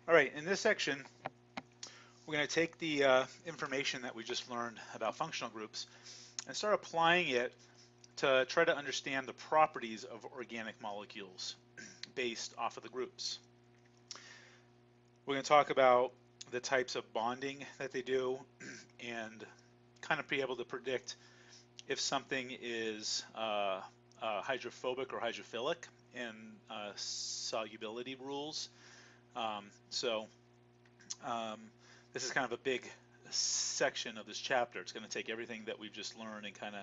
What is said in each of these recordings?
All right, in this section, we're going to take the information that we just learned about functional groups and start applying it to try to understand the properties of organic molecules based off of the groups. We're going to talk about the types of bonding that they do and kind of be able to predict if something is hydrophobic or hydrophilic in solubility rules. So this is kind of a big section of this chapter. It's going to take everything that we've just learned and kind of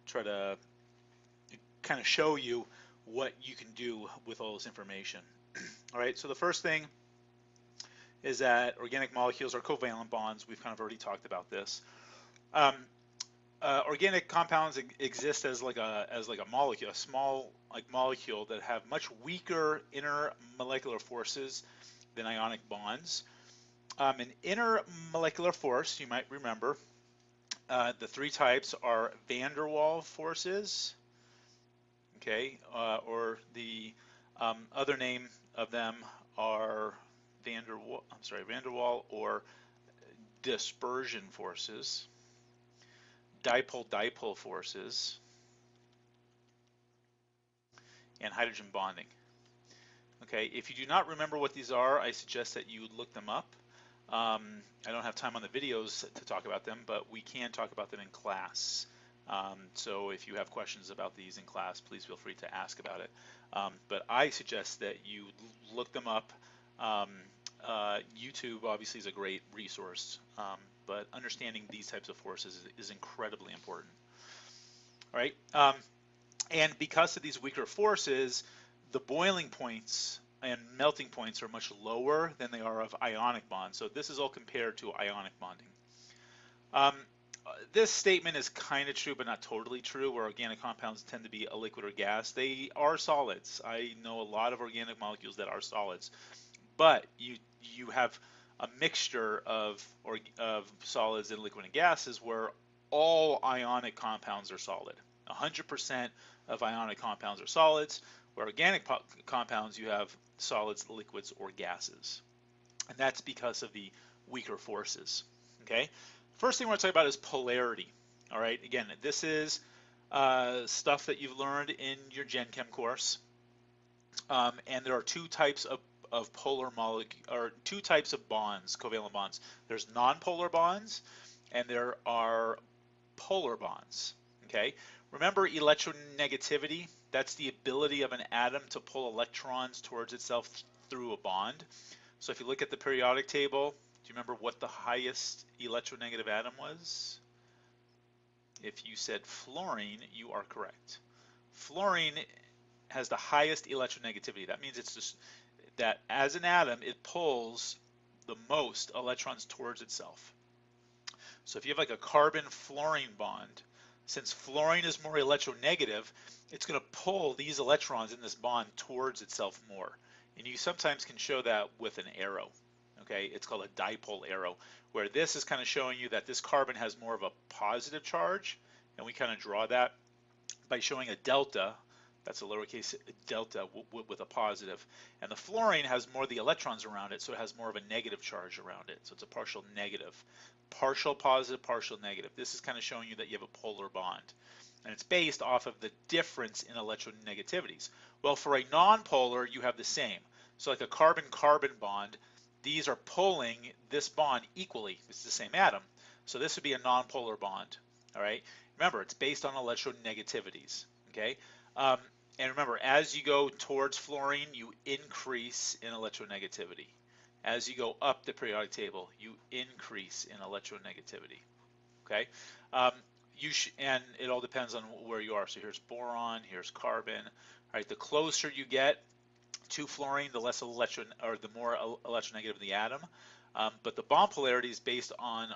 try to kind of show you what you can do with all this information. All right, so the first thing is that organic molecules are covalent bonds. We've kind of already talked about this. Organic compounds exist as like a molecule, a small molecule that have much weaker intermolecular forces than ionic bonds. An intermolecular force, you might remember, the three types are van der Waals forces, okay, or the other name of them are van der Waals or dispersion forces, dipole forces, and hydrogen bonding. Okay, if you do not remember what these are, I suggest that you look them up. I don't have time on the videos to talk about them, but we can talk about them in class. So if you have questions about these in class, please feel free to ask about it. But I suggest that you look them up. YouTube obviously is a great resource, but understanding these types of forces is incredibly important. All right, and because of these weaker forces, the boiling points and melting points are much lower than they are of ionic bonds. So this is all compared to ionic bonding. This statement is kind of true, but not totally true, where organic compounds tend to be a liquid or gas. They are solids. I know a lot of organic molecules that are solids, but you have a mixture of solids and liquid and gases where all ionic compounds are solid. 100% of ionic compounds are solids, where organic compounds you have solids, liquids, or gases. And that's because of the weaker forces. Okay. First thing we're going to talk about is polarity. All right. Again, this is stuff that you've learned in your Gen Chem course. And there are two types of polar molecule, or two types of bonds, covalent bonds. There's nonpolar bonds, and there are polar bonds. Okay. Remember electronegativity? That's the ability of an atom to pull electrons towards itself through a bond. So if you look at the periodic table, do you remember what the highest electronegative atom was? If you said fluorine, you are correct. Fluorine has the highest electronegativity. That means it's just that as an atom, it pulls the most electrons towards itself. So if you have like a carbon-fluorine bond, since fluorine is more electronegative, it's going to pull these electrons in this bond towards itself more. And you sometimes can show that with an arrow. Okay, it's called a dipole arrow, where this is kind of showing you that this carbon has more of a positive charge, and we kind of draw that by showing a delta. That's a lowercase delta with a positive. And the fluorine has more of the electrons around it, so it has more of a negative charge around it. So it's a partial negative. Partial positive, partial negative. This is kind of showing you that you have a polar bond. And it's based off of the difference in electronegativities. Well, for a nonpolar, you have the same. So like a carbon-carbon bond, these are pulling this bond equally. It's the same atom. So this would be a nonpolar bond. All right. Remember, it's based on electronegativities. Okay. And remember, as you go towards fluorine, you increase in electronegativity. As you go up the periodic table, you increase in electronegativity. Okay. And it all depends on where you are. So here's boron, here's carbon. All right. The closer you get to fluorine, the less the more electronegative the atom. But the bond polarity is based on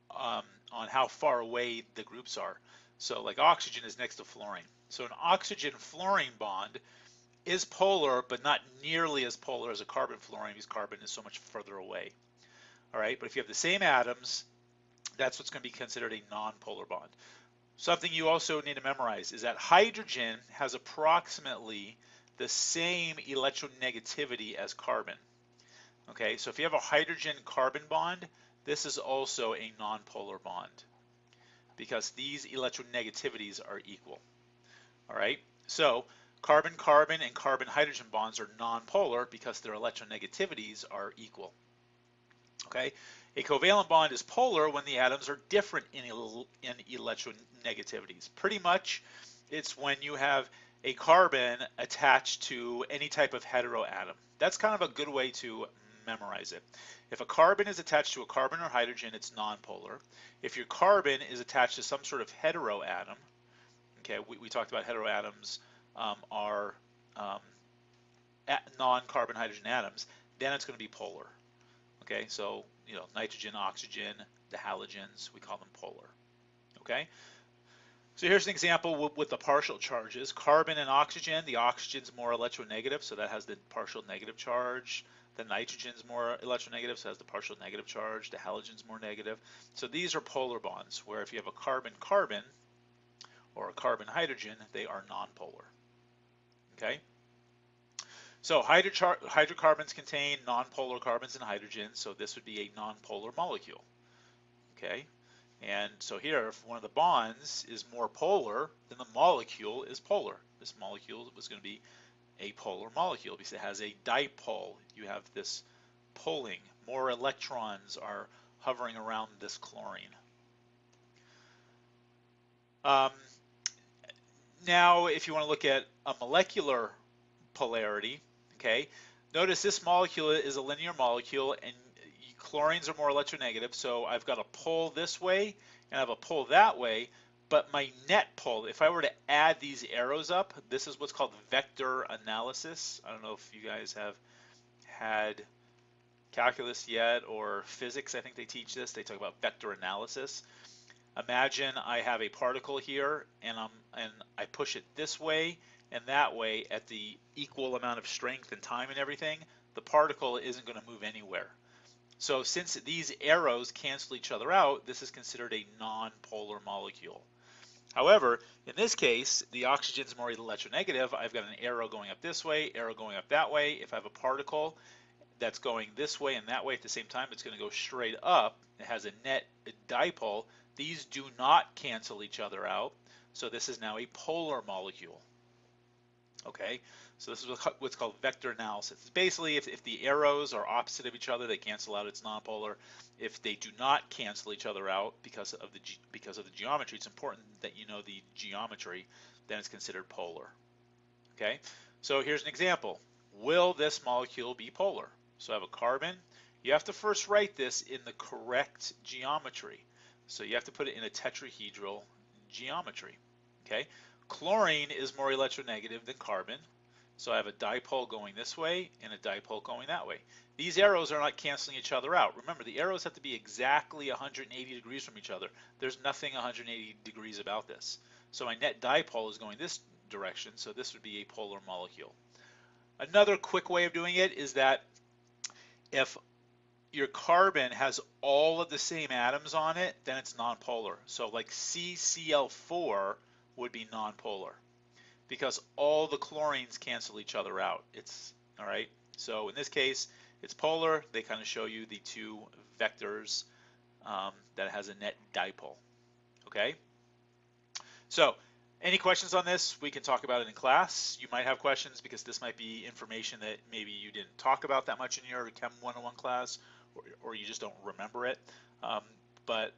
how far away the groups are. So like oxygen is next to fluorine. So an oxygen-fluorine bond is polar, but not nearly as polar as a carbon-fluorine, because carbon is so much further away. All right, but if you have the same atoms, that's what's going to be considered a nonpolar bond. Something you also need to memorize is that hydrogen has approximately the same electronegativity as carbon. Okay, so if you have a hydrogen-carbon bond, this is also a nonpolar bond because these electronegativities are equal. All right, so carbon-carbon and carbon-hydrogen bonds are nonpolar because their electronegativities are equal. Okay, a covalent bond is polar when the atoms are different in electronegativities. Pretty much, it's when you have a carbon attached to any type of heteroatom. That's kind of a good way to memorize it. If a carbon is attached to a carbon or hydrogen, it's nonpolar. If your carbon is attached to some sort of heteroatom, okay, we talked about heteroatoms are non-carbon hydrogen atoms, then it's going to be polar. Okay, so nitrogen, oxygen, the halogens, we call them polar. Okay, so here's an example with the partial charges. Carbon and oxygen, the oxygen's more electronegative, so that has the partial negative charge. The nitrogen's more electronegative, so it has the partial negative charge. The halogen's more negative. So these are polar bonds, where if you have a carbon-carbon or a carbon-hydrogen, they are nonpolar. Okay? So hydrocarbons contain nonpolar carbons and hydrogens, so this would be a nonpolar molecule. Okay? And so here, if one of the bonds is more polar, then the molecule is polar. This molecule was going to be a polar molecule because it has a dipole. You have this poling. More electrons are hovering around this chlorine. Now, if you want to look at a molecular polarity, okay, notice this molecule is a linear molecule and chlorines are more electronegative, so I've got a pull this way and I have a pull that way, but my net pull, if I were to add these arrows up, this is what's called vector analysis. I don't know if you guys have had calculus yet or physics. I think they teach this. They talk about vector analysis. Imagine I have a particle here and I push it this way and that way at the equal amount of strength and time and everything. The particle isn't going to move anywhere. So since these arrows cancel each other out, this is considered a non-polar molecule. However, in this case, the oxygen is more electronegative. I've got an arrow going up this way, arrow going up that way. If I have a particle that's going this way and that way at the same time, it's going to go straight up. It has a net dipole. These do not cancel each other out. So this is now a polar molecule. Okay, so this is what's called vector analysis. It's basically, if the arrows are opposite of each other, they cancel out, it's nonpolar. If they do not cancel each other out because of the geometry, it's important that you know the geometry, then it's considered polar. Okay, so here's an example. Will this molecule be polar? So I have a carbon. You have to first write this in the correct geometry. So you have to put it in a tetrahedral geometry. Okay. Chlorine is more electronegative than carbon, so I have a dipole going this way and a dipole going that way. These arrows are not canceling each other out. Remember, the arrows have to be exactly 180 degrees from each other. There's nothing 180 degrees about this. So my net dipole is going this direction, so this would be a polar molecule. Another quick way of doing it is that if your carbon has all of the same atoms on it, then it's nonpolar. So like CCl4 would be nonpolar because all the chlorines cancel each other out. It's all right. So in this case, it's polar. They kind of show you the two vectors that has a net dipole. Okay. So any questions on this? We can talk about it in class. You might have questions because this might be information that maybe you didn't talk about that much in your Chem 101 class, or you just don't remember it. But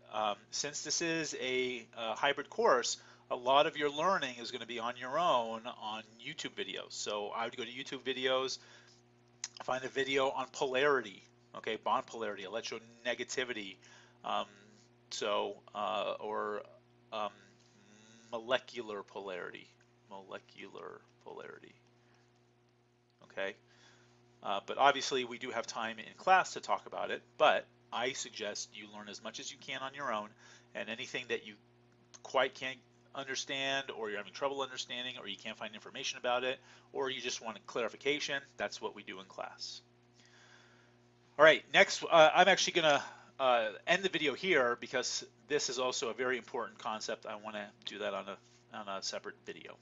since this is a hybrid course, a lot of your learning is going to be on your own on YouTube videos. So I would go to YouTube videos, find a video on polarity, okay, bond polarity, electronegativity, or molecular polarity, okay. But obviously we do have time in class to talk about it, but I suggest you learn as much as you can on your own, and anything that you quite can't understand, or you're having trouble understanding, or you can't find information about it, or you just want a clarification, that's what we do in class. All right, next I'm actually going to end the video here because this is also a very important concept. I want to do that on a separate video.